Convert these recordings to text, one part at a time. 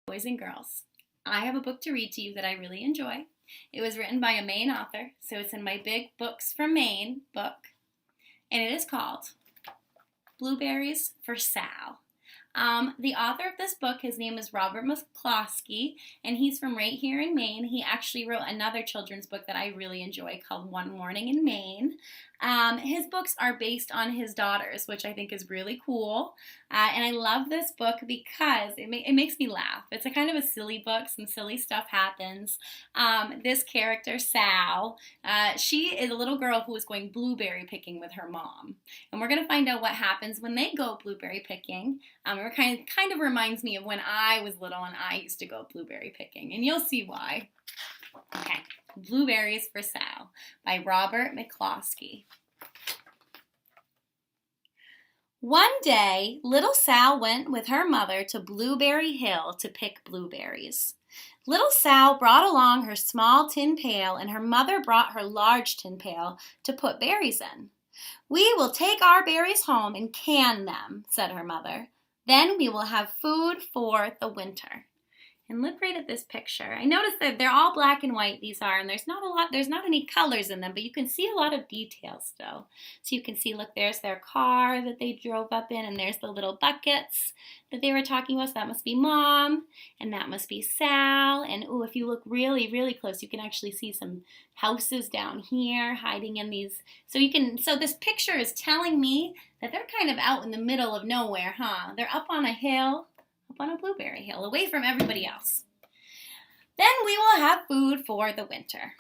Boys and girls, I have a book to read to you that I really enjoy. It was written by a Maine author, so it's in my Big Books from Maine book, and it is called Blueberries for Sal. The author of this book, his name is Robert McCloskey, and he's from right here in Maine. He actually wrote another children's book that I really enjoy called One Morning in Maine. His books are based on his daughters, which I think is really cool. And I love this book because it makes me laugh. It's a kind of a silly book. Some silly stuff happens. This character, Sal, she is a little girl who is going blueberry picking with her mom. And we're going to find out what happens when they go blueberry picking. It kind of reminds me of when I was little and I used to go blueberry picking. And you'll see why. Okay. Blueberries for Sal by Robert McCloskey. One day, little Sal went with her mother to Blueberry Hill to pick blueberries. Little Sal brought along her small tin pail, and her mother brought her large tin pail to put berries in. "We will take our berries home and can them," said her mother. "Then we will have food for the winter." And look right at this picture. I noticed that they're all black and white, these are, and there's not any colors in them, but you can see a lot of details still. So you can see, look, there's their car that they drove up in, and there's the little buckets that they were talking about. So that must be Mom, and that must be Sal. And ooh, if you look really, really close, you can actually see some houses down here hiding in these. So this picture is telling me that they're kind of out in the middle of nowhere, huh? They're up on a hill. Up on a blueberry hill, away from everybody else. "Then we will have food for the winter."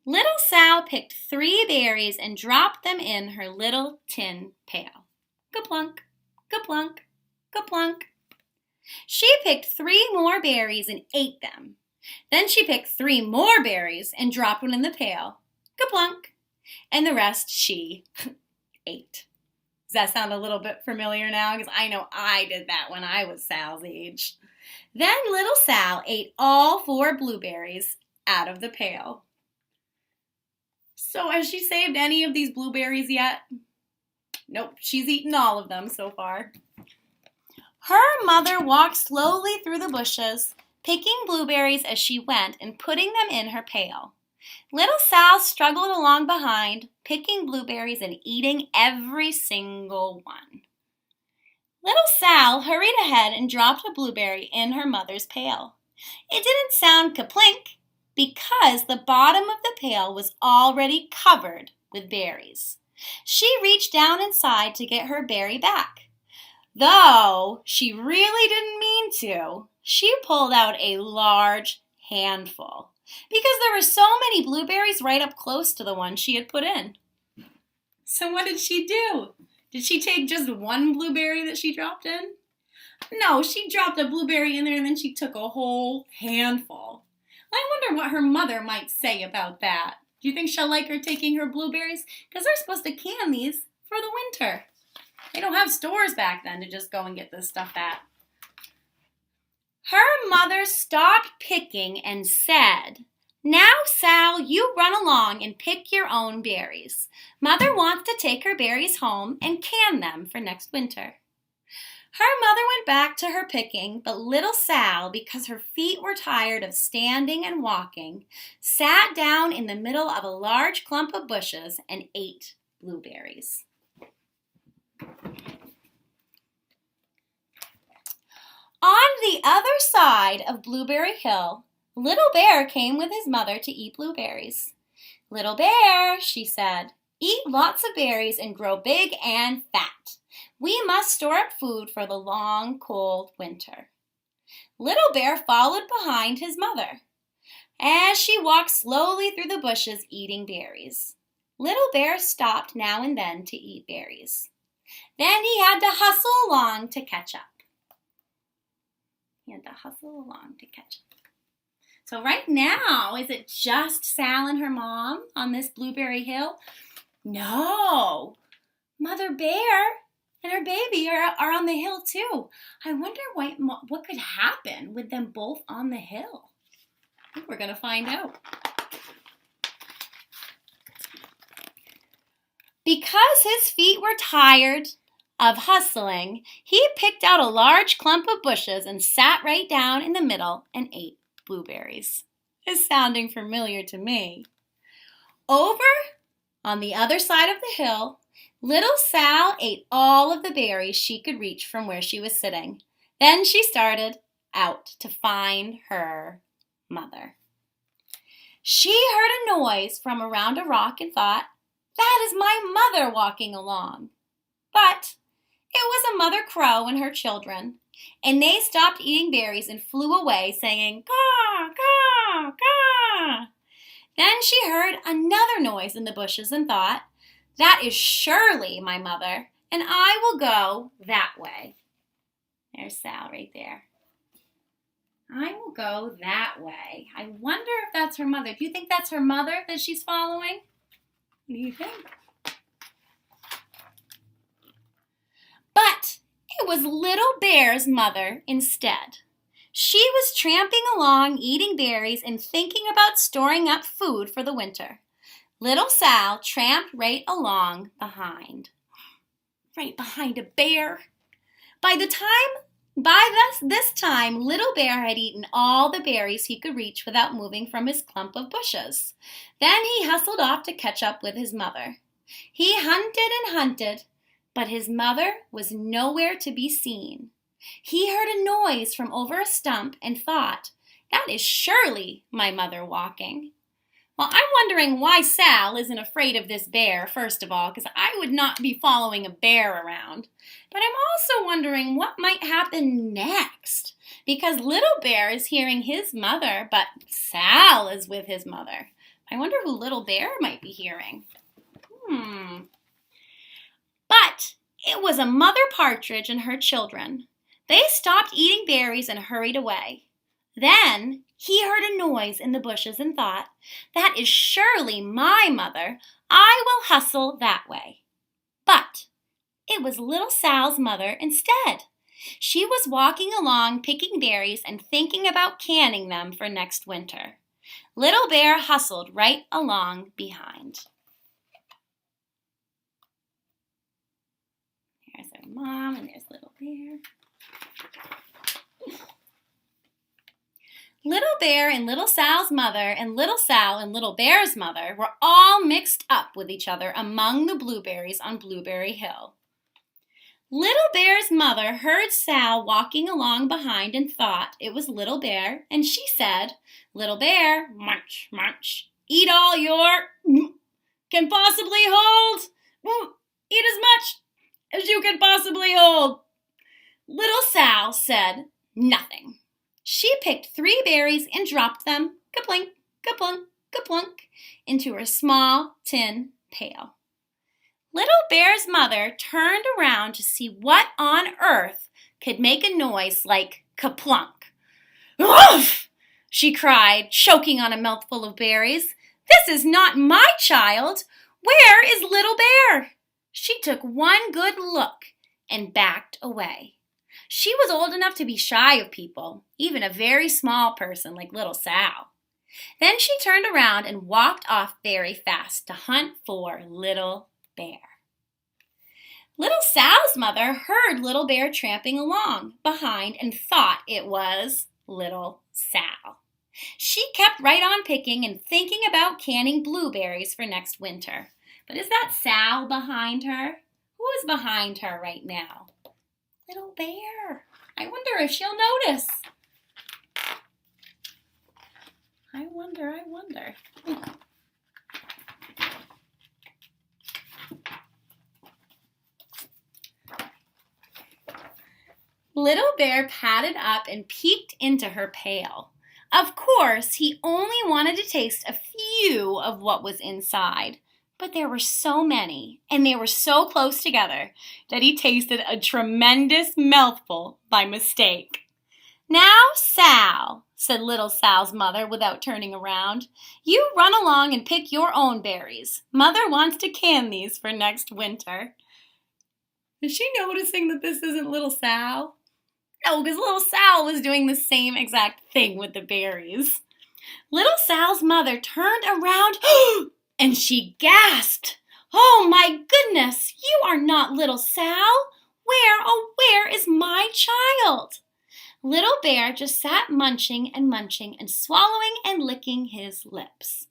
Little Sal picked 3 berries and dropped them in her little tin pail. Ka-plunk, ka-plunk, ka-plunk. She picked 3 more berries and ate them. Then she picked 3 more berries and dropped one in the pail. Ka-plunk. And the rest she ate. Does that sound a little bit familiar now? Because I know I did that when I was Sal's age. Then little Sal ate all 4 blueberries out of the pail. So has she saved any of these blueberries yet? Nope, she's eaten all of them so far. Her mother walked slowly through the bushes, picking blueberries as she went and putting them in her pail. Little Sal struggled along behind, picking blueberries and eating every single one. Little Sal hurried ahead and dropped a blueberry in her mother's pail. It didn't sound ka-plink because the bottom of the pail was already covered with berries. She reached down inside to get her berry back. Though she really didn't mean to, she pulled out a large handful, because there were so many blueberries right up close to the one she had put in. So what did she do? Did she take just one blueberry that she dropped in? No, she dropped a blueberry in there and then she took a whole handful. I wonder what her mother might say about that. Do you think she'll like her taking her blueberries? Because they're supposed to can these for the winter. They don't have stores back then to just go and get this stuff at. Her mother stopped picking and said, "Now, Sal, you run along and pick your own berries. Mother wants to take her berries home and can them for next winter." Her mother went back to her picking, but little Sal, because her feet were tired of standing and walking, sat down in the middle of a large clump of bushes and ate blueberries. On the other side of Blueberry Hill, Little Bear came with his mother to eat blueberries. "Little Bear," she said, "eat lots of berries and grow big and fat. We must store up food for the long, cold winter." Little Bear followed behind his mother, as she walked slowly through the bushes eating berries. Little Bear stopped now and then to eat berries. Then he had to hustle along to catch up. So right now, is it just Sal and her mom on this Blueberry Hill? No. Mother Bear and her baby are on the hill too. I wonder what could happen with them both on the hill. I think we're going to find out. Because his feet were tired of hustling, he picked out a large clump of bushes and sat right down in the middle and ate blueberries. It's sounding familiar to me. Over on the other side of the hill, little Sal ate all of the berries she could reach from where she was sitting. Then she started out to find her mother. She heard a noise from around a rock and thought, "That is my mother walking along." But it was a mother crow and her children, and they stopped eating berries and flew away singing, "Caw, caw, caw." Then she heard another noise in the bushes and thought, "That is surely my mother, and I will go that way." There's Sal right there. I will go that way. I wonder if that's her mother. Do you think that's her mother that she's following? What do you think? But it was Little Bear's mother instead. She was tramping along, eating berries and thinking about storing up food for the winter. Little Sal tramped right along behind. Right behind a bear. By this time, Little Bear had eaten all the berries he could reach without moving from his clump of bushes. Then he hustled off to catch up with his mother. He hunted and hunted, but his mother was nowhere to be seen. He heard a noise from over a stump and thought, "That is surely my mother walking." Well, I'm wondering why Sal isn't afraid of this bear, first of all, because I would not be following a bear around. But I'm also wondering what might happen next, because Little Bear is hearing his mother, but Sal is with his mother. I wonder who Little Bear might be hearing. But it was a mother partridge and her children. They stopped eating berries and hurried away. Then he heard a noise in the bushes and thought, "That is surely my mother. I will hustle that way." But it was Little Sal's mother instead. She was walking along picking berries and thinking about canning them for next winter. Little Bear hustled right along behind. There's our mom and there's Little Bear. Little Bear and Little Sal's mother and Little Sal and Little Bear's mother were all mixed up with each other among the blueberries on Blueberry Hill. Little Bear's mother heard Sal walking along behind and thought it was Little Bear, and she said, "Little Bear, munch, munch, eat all your can possibly hold. Eat as much as you can possibly hold." Little Sal said nothing. She picked 3 berries and dropped them, kaplink, kaplunk, kaplunk, into her small tin pail. Little Bear's mother turned around to see what on earth could make a noise like kaplunk. "Oof!" she cried, choking on a mouthful of berries. "This is not my child. Where is Little Bear?" She took one good look and backed away. She was old enough to be shy of people, even a very small person like Little Sal. Then she turned around and walked off very fast to hunt for Little Bear. Little Sal's mother heard Little Bear tramping along behind and thought it was Little Sal. She kept right on picking and thinking about canning blueberries for next winter. But is that Sal behind her? Who is behind her right now? Little Bear. I wonder if she'll notice. I wonder. Little Bear padded up and peeked into her pail. Of course, he only wanted to taste a few of what was inside. But there were so many, and they were so close together, that he tasted a tremendous mouthful by mistake. "Now, Sal," said Little Sal's mother without turning around, "you run along and pick your own berries. Mother wants to can these for next winter." Is she noticing that this isn't Little Sal? No, because Little Sal was doing the same exact thing with the berries. Little Sal's mother turned around and she gasped, "Oh my goodness, you are not Little Sal. Where, oh, where is my child? Little Bear just sat munching and swallowing and licking his lips.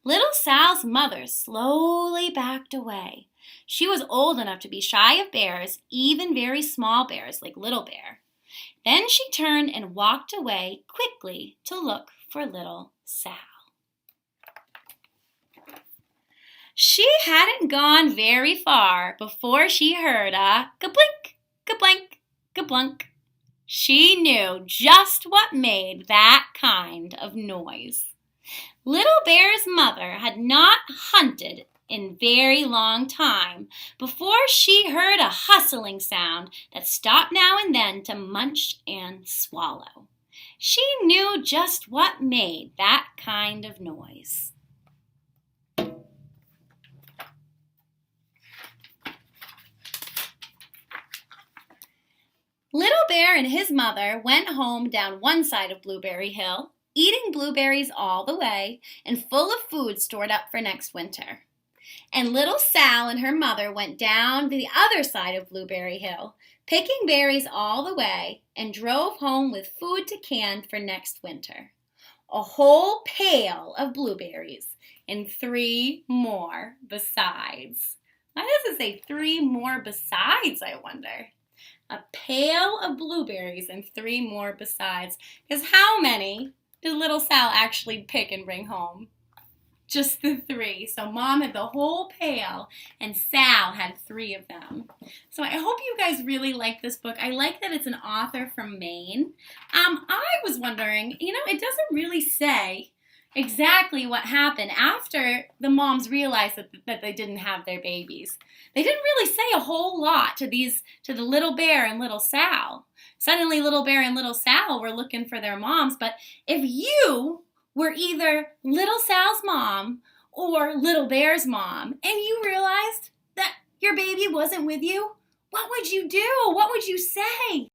Little Sal's mother slowly backed away. She was old enough to be shy of bears, even very small bears like Little Bear. Then she turned and walked away quickly to look for Little Sal. She hadn't gone very far before she heard a ka-blink, ka-blank, ka-blunk. She knew just what made that kind of noise. Little Bear's mother had not hunted in very long time before she heard a hustling sound that stopped now and then to munch and swallow. She knew just what made that kind of noise. Little Bear and his mother went home down one side of Blueberry Hill, eating blueberries all the way and full of food stored up for next winter. And Little Sal and her mother went down the other side of Blueberry Hill, picking berries all the way, and drove home with food to can for next winter. A whole pail of blueberries and 3 more besides. Why does it say 3 more besides, I wonder? A pail of blueberries and 3 more besides. Because how many did Little Sal actually pick and bring home? Just the 3. So Mom had the whole pail and Sal had 3 of them. So I hope you guys really like this book. I like that it's an author from Maine. I was wondering, it doesn't really say exactly what happened after the moms realized that they didn't have their babies. They didn't really say a whole lot to the Little Bear and Little Sal. Suddenly Little Bear and Little Sal were looking for their moms, but if you were either Little Sal's mom or Little Bear's mom and you realized that your baby wasn't with you, what would you do? What would you say?